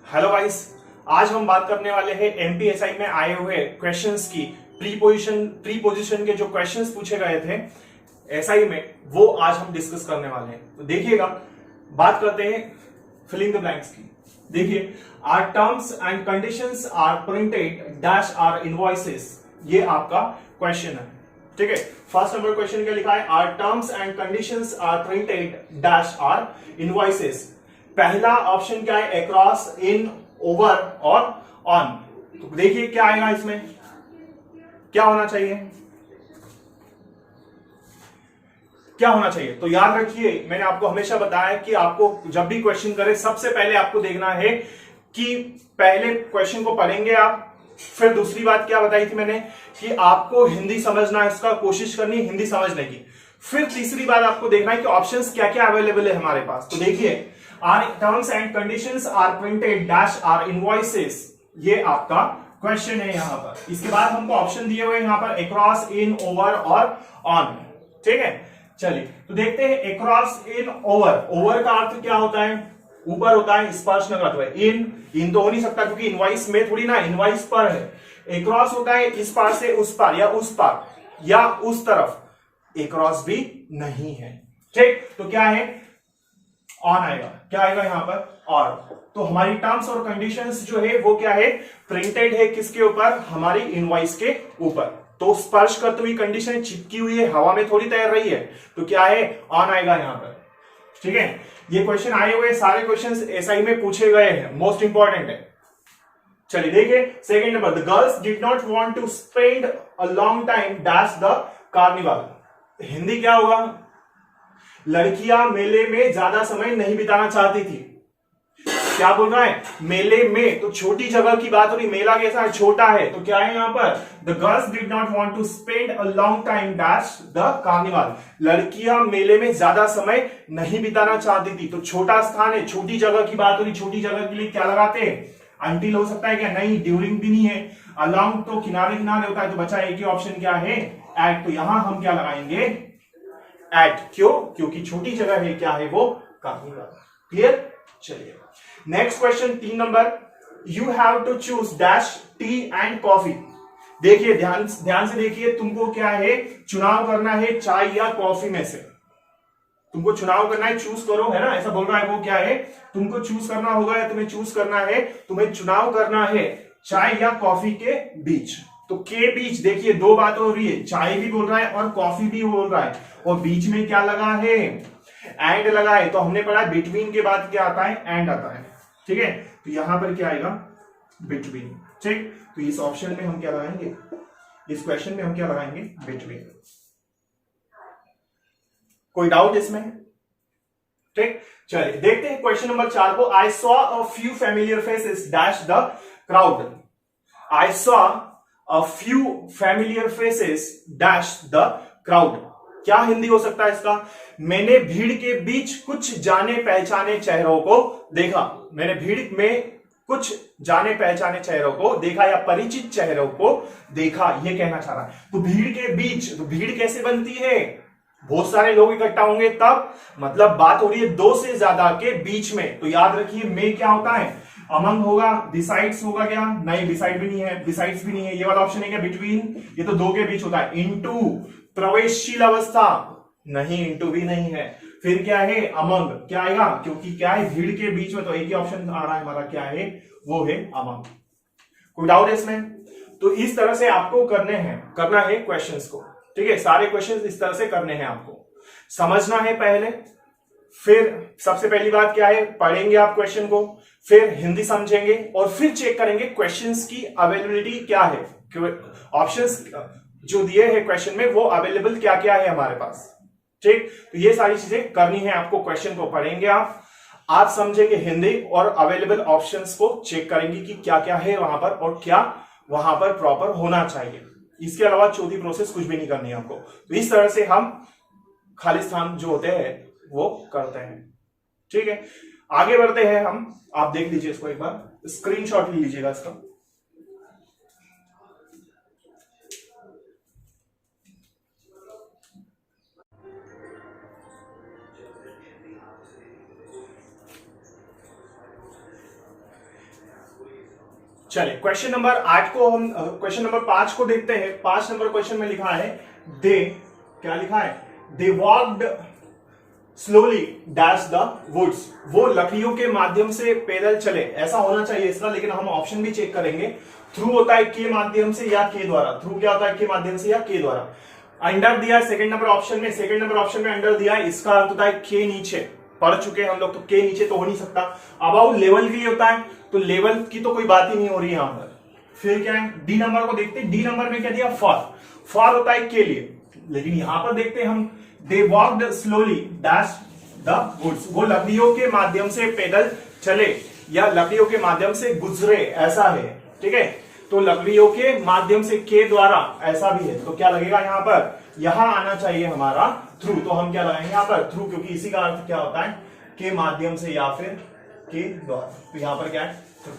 Hello guys, आज हम बात करने वाले हैं एमपीएसआई में आए हुए क्वेश्चंस की प्रीपोजिशन के जो क्वेश्चंस पूछे गए थे एसआई में, वो आज हम डिस्कस करने वाले हैं। तो देखिएगा, बात करते हैं फिलिंग द ब्लैंक्स की। देखिए, are terms and conditions are printed dash are invoices, ये आपका क्वेश्चन है। ठीक है, फर्स्ट नंबर क्वेश्चन क्या लिखा है? Are terms and conditions are printed dash are invoices. पहला ऑप्शन क्या है? अक्रॉस, इन, ओवर और ऑन। तो देखिए क्या आएगा इसमें, क्या होना चाहिए, क्या होना चाहिए। तो याद रखिए, मैंने आपको हमेशा बताया कि आपको जब भी क्वेश्चन करे सबसे पहले आपको देखना है कि पहले क्वेश्चन को पढ़ेंगे आप, फिर दूसरी बात क्या बताई थी मैंने कि आपको हिंदी समझना है, इसका कोशिश करनी है हिंदी समझने की। फिर तीसरी बात आपको देखना है कि ऑप्शंस क्या क्या अवेलेबल है हमारे पास। तो देखिए, are terms and conditions are printed dash are invoices, ये आपका क्वेश्चन है यहां पर। इसके बाद हमको ऑप्शन दिए हुए यहां पर अक्रॉस, इन, ओवर और ऑन। ठीक है, चलिए तो देखते हैं अक्रॉस, इन, ओवर। ओवर का अर्थ क्या होता है? ऊपर होता है, स्पर्श न करते हुए। इन तो हो नहीं सकता क्योंकि इनवाइस में थोड़ी ना, इनवाइस पर है। अक्रॉस होता है इस पार से उस पार या उस पार या उस तरफ, अक्रॉस भी नहीं है। ठीक, तो क्या है? ऑन आएगा। क्या आएगा यहां पर? ऑन। तो हमारी टर्म्स और कंडीशंस जो है वो क्या है? प्रिंटेड है किसके ऊपर? हमारी इनवॉइस के ऊपर। तो स्पर्श करती हुई कंडीशन चिपकी हुई है, हवा में थोड़ी तैर रही है, तो क्या है? ऑन आएगा यहां पर। ठीक है, ये क्वेश्चन आए हुए सारे क्वेश्चंस एसआई में पूछे गए हैं, मोस्ट इंपॉर्टेंट है। चलिए देखिए, second number, the girls did not want to spend a long time dash the carnival. Hindi क्या होगा? लड़कियां मेले में ज्यादा समय नहीं बिताना चाहती थी। क्या बोल रहा है? मेले में, तो छोटी जगह की बात हो रही। मेला कैसा है? छोटा है। तो क्या है यहां पर? The girls did not want to spend a long time dash the carnival. लड़कियां मेले में ज्यादा समय नहीं बिताना चाहती थी। तो छोटा स्थान है, छोटी जगह की बात हो रही। छोटी जगह के लिए क्या लगाते हैं? अंटिल हो सकता है क्या? नहीं, ड्यूरिंग भी नहीं है। अलोंग तो किनारे किनारे होता है, तो बचा एक ही ऑप्शन क्या है? एट। तो यहां हम क्या लगाएंगे? एट। क्यों? क्योंकि छोटी जगह है, क्या है वो? कार्निवल। क्लियर? चलिए next question, 3 number, you have to choose dash tea and coffee. देखिए, ध्यान से देखिए, तुमको क्या है? चुनाव करना है चाय या कॉफी में से। तुमको चुनाव करना है, चूज करो, है ना? ऐसा बोल रहा है वो। क्या है? तुमको चूज करना होगा या तुम्हें चूज करना है, तुम्हें चुनाव करना है चाय या कॉफी के बीच। तो के बीच देखिए दो बात हो रही है, चाय भी बोल रहा है और कॉफी भी बोल रहा है, और बीच में क्या लगा है? एंड लगा है। तो हमने पढ़ा बिटवीन के बाद क्या आता है? एंड आता है। ठीक है, तो यहां पर क्या आएगा? बिटवीन। ठीक, तो इस ऑप्शन में हम क्या लगाएंगे? इस क्वेश्चन में हम क्या लगाएंगे? बिटवीन। कोई डाउट इसमें? ठीक, चलिए देखते हैं क्वेश्चन नंबर 4 को। I saw a few familiar faces dash the crowd. I saw a few familiar faces dash the crowd. क्या हिंदी हो सकता है इसका? मैंने भीड़ के बीच कुछ जाने पहचाने चेहरों को देखा। मैंने भीड़ में कुछ जाने पहचाने चेहरों को देखा या परिचित चेहरों को देखा, ये कहना चाह रहा है। तो भीड़ के बीच, तो भीड़ कैसे बनती है? बहुत सारे लोग इकट्ठा होंगे तब, मतलब बात हो रही है दो से ज्यादा के बीच में। तो याद रखिए, में क्या होता है? अमंग होगा। बिसाइड्स होगा क्या? नहीं, बिसाइड भी नहीं है, बिसाइड्स भी नहीं है। ये वाला ऑप्शन है क्या? बिटवीन, ये तो दो के बीच होता है। इनटू, प्रवेशशील अवस्था, नहीं, इनटू भी नहीं है। फिर क्या है? अमंग। क्या आएगा? क्योंकि क्या है? भीड़ के बीच में, तो एक ही ऑप्शन आ रहा है हमारा, क्या है वो? है अमंग। कोई डाउट है इसमें? तो इस तरह से आपको करना है क्वेश्चंस को। ठीक है, सारे क्वेश्चंस इस तरह से करने हैं, आपको समझना है पहले। फिर सबसे पहली बात क्या है? पढ़ेंगे आप क्वेश्चन को, फिर हिंदी समझेंगे और फिर चेक करेंगे क्वेश्चंस की अवेलेबिलिटी क्या है। ऑप्शंस जो दिए हैं क्वेश्चन में, वो अवेलेबल क्या क्या है हमारे पास। ठीक, तो ये सारी चीजें करनी है आपको। क्वेश्चन को पढ़ेंगे आप समझेंगे हिंदी, और अवेलेबल ऑप्शंस को चेक करेंगे कि क्या क्या है वहां पर और क्या वहां पर प्रॉपर होना चाहिए। इसके अलावा चौथी प्रोसेस कुछ भी नहीं करनी है आपको। तो इस तरह से हम खाली स्थान जो होते हैं वो करते हैं। ठीक है, आगे बढ़ते हैं हम। आप देख लीजिए इसको एक बार, स्क्रीनशॉट ले लीजिएगा इसका। चलिए क्वेश्चन नंबर 8 को हम क्वेश्चन नंबर 5 को देखते हैं। 5 नंबर क्वेश्चन में लिखा है दे, क्या लिखा है, they walked slowly dash the woods, वो लकड़ियों के माध्यम से पैदल चले, ऐसा होना चाहिए इसका, लेकिन हम ऑप्शन भी चेक करेंगे। थ्रू होता है के माध्यम से या के द्वारा, थ्रू क्या होता है, के माध्यम से या के द्वारा। अंडर दिया है सेकंड नंबर ऑप्शन में, सेकंड नंबर ऑप्शन में अंडर दिया है, इसका अर्थ होता है के नीचे, पढ़ चुके हैं हम लोग, तो के नीचे तो हो नहीं सकता। अबाउट लेवल के लिए होता है, तो लेवल की तो कोई बात ही नहीं हो रही यहां पर। फिर क्या है, डी नंबर को देखते हैं, डी नंबर में क्या दिया, फॉर, फॉर होता है के लिए, लेकिन यहां पर देखते हैं हम, they walked slowly dash the woods, वो लकड़ियों के माध्यम से पैदल चले या लकड़ियों के माध्यम से गुजरे, ऐसा है, ठीक है। तो लकड़ियों के माध्यम से के द्वारा, ऐसा भी है, तो क्या लगेगा यहां पर, यहां आना चाहिए हमारा थ्रू, तो हम क्या लगाएंगे यहां पर थ्रू, क्योंकि इसी का अर्थ क्या होता है, के माध्यम से या फिर के द्वारा, तो यहां पर क्या है थ्रू।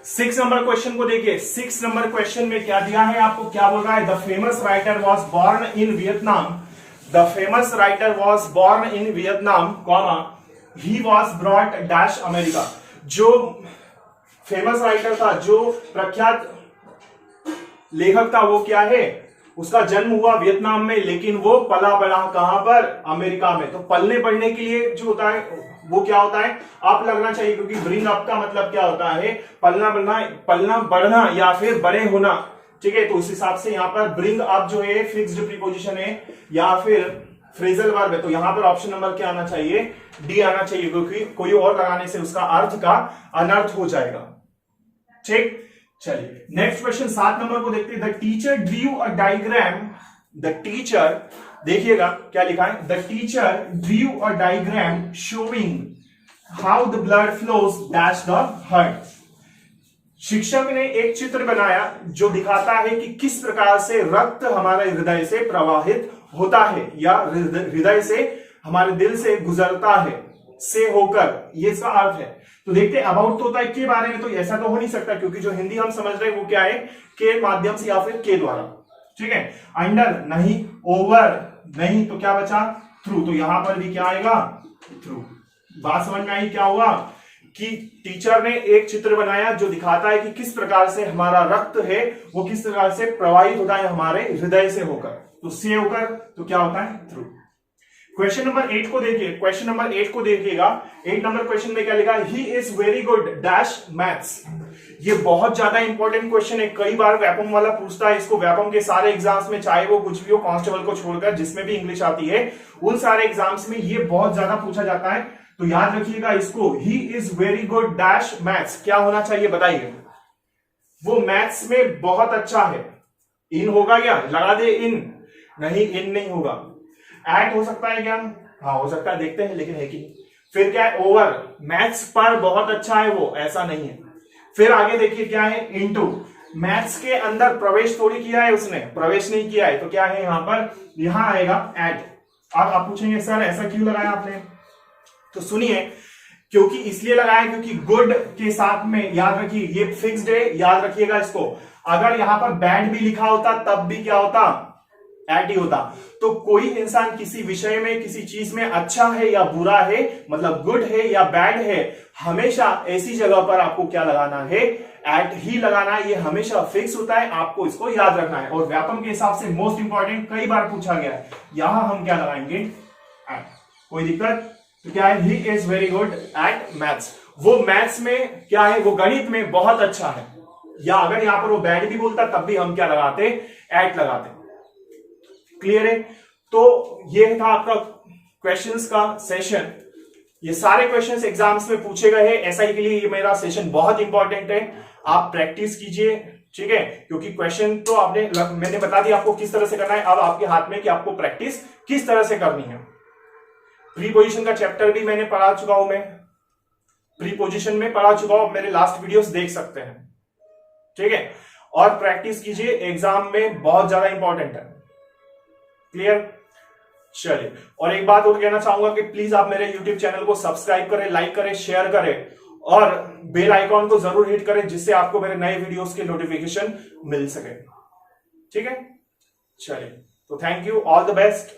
6 नंबर क्वेश्चन को देखिए, 6 नंबर क्वेश्चन में क्या दिया है आपको, क्या बोल रहा है, the famous writer was born in Vietnam, the famous writer was born in Vietnam, comma he was brought dash America, जो फेमस राइटर था, जो प्रख्यात लेखक था, वो क्या है, उसका जन्म हुआ वियतनाम में, लेकिन वो पला बड़ा कहां पर, अमेरिका में। तो पलने बढ़ने के लिए जो होता है वो क्या होता है, अप लगना चाहिए, क्योंकि ब्रिंग अप का मतलब क्या होता है, पलना बढ़ना, पलना बढ़ना या फिर बड़े होना, ठीक है। तो उस हिसाब से यहां पर ब्रिंग अप जो है फिक्स्ड प्रीपोजिशन है या फिर फ्रेजल वर्ब है, तो यहां पर ऑप्शन नंबर क्या आना चाहिए, डी आना चाहिए, क्योंकि कोई और लगाने से उसका अर्थ का अनर्थ हो जाएगा, ठीक। चलिए नेक्स्ट क्वेश्चन 7 नंबर को देखते हैं, the teacher drew a diagram, the teacher, देखिएगा क्या लिखा है, the teacher drew a diagram showing how the blood flows dash the heart, शिक्षक ने एक चित्र बनाया जो दिखाता है कि किस प्रकार से रक्त हमारे हृदय से प्रवाहित होता है या हृदय से हमारे दिल से गुजरता है, से होकर, ये इसका अर्थ है। तो देखते हैं अबाउट तो होता है के बारे में, तो ऐसा तो हो नहीं सकता, क्योंकि जो हिंदी हम समझ रहे हैं वो क्या है, के माध्यम से या फिर के द्वारा, ठीक है। अंडर नहीं, ओवर नहीं, तो क्या बचा, थ्रू, तो यहां पर भी क्या आएगा, थ्रू। बात समझ में आई, क्या हुआ कि टीचर ने एक चित्र बनाया जो दिखाता है कि किस प्रकार से हमारा रक्त है वो किस प्रकार से प्रवाहित होता है हमारे हृदय से होकर, तो से होकर, तो क्या होता है, थ्रू। क्वेश्चन नंबर 8 को देखिए, क्वेश्चन नंबर 8 को देखिएगा, 8 नंबर क्वेश्चन में क्या लिखा है, he is very good dash maths, ये बहुत ज्यादा इंपॉर्टेंट क्वेश्चन है, कई बार व्यापम वाला पूछता है इसको, व्यापम के सारे एग्जाम्स में, चाहे वो कुछ भी हो, कांस्टेबल को छोड़कर जिसमें भी इंग्लिश आती है उन सारे एग्जाम्स में ये बहुत ज्यादा पूछा जाता है, तो याद रखिएगा इसको, he is very good dash maths, क्या होना चाहिए बताइए, वो मैथ्स में बहुत अच्छा है, इन होगा क्या, लगा दे इन, नहीं इन नहीं होगा, एट हो सकता है क्या, हाँ हो सकता है, देखते हैं, लेकिन है कि नहीं। फिर क्या है, ओवर, मैथ्स पर बहुत अच्छा है वो, ऐसा नहीं है। फिर आगे देखिए क्या है, इनटू, मैथ्स के अंदर प्रवेश थोड़ी किया है उसने, प्रवेश नहीं किया है, तो क्या है यहां पर, यहां आएगा एट। अब आप पूछेंगे सर ऐसा क्यों लगाया आपने, तो सुनिए, क्योंकि इसलिए लगाया क्योंकि गुड के साथ में, याद रखिए ये फिक्स्ड है, याद रखिएगा इसको, अगर यहां पर बैड भी लिखा होता तब भी क्या होता, एट ही होता। तो कोई इंसान किसी विषय में, किसी चीज में अच्छा है या बुरा है, मतलब गुड है या बैड है, हमेशा ऐसी जगह पर आपको क्या लगाना है, एट ही लगाना है, ये हमेशा फिक्स होता है, आपको इसको याद रखना है। और व्यापम के हिसाब से मोस्ट इंपॉर्टेंट, कई बार पूछा गया है, यहां हम क्या लगाएंगे, एट, कोई दिक्कत, तो क्या है, he is very good at maths, वो मैथ्स में क्या है, वो गणित में बहुत अच्छा है, या अगर यहां पर वो बैड भी बोलता तब भी हम क्या लगाते, एट लगाते। क्लियर है, तो ये था आपका क्वेश्चंस का सेशन, ये सारे क्वेश्चंस एग्जाम्स में पूछे गए हैं, एसआई के लिए ये मेरा सेशन बहुत इंपॉर्टेंट है, आप प्रैक्टिस कीजिए, ठीक है, क्योंकि क्वेश्चन तो आपने, मैंने बता दिया आपको किस तरह से करना है, अब आपके हाथ में कि आपको प्रैक्टिस किस तरह से करनी है। प्रीपोजिशन का चैप्टर भी मैंने पढ़ा चुका हूं, मैं प्रीपोजिशन में पढ़ा चुका हूं, मेरे लास्ट वीडियोस देख सकते हैं, ठीक है, और प्रैक्टिस कीजिए, एग्जाम में बहुत ज्यादा इंपॉर्टेंट है। क्लियर, चलिए, और एक बात और कहना चाहूंगा कि प्लीज आप मेरे YouTube चैनल को सब्सक्राइब करें, लाइक करें, शेयर करें और बेल आइकॉन को जरूर हिट करें, जिससे आपको मेरे नए वीडियोस के नोटिफिकेशन मिल सके, ठीक है। चलिए, तो thank you, all the best.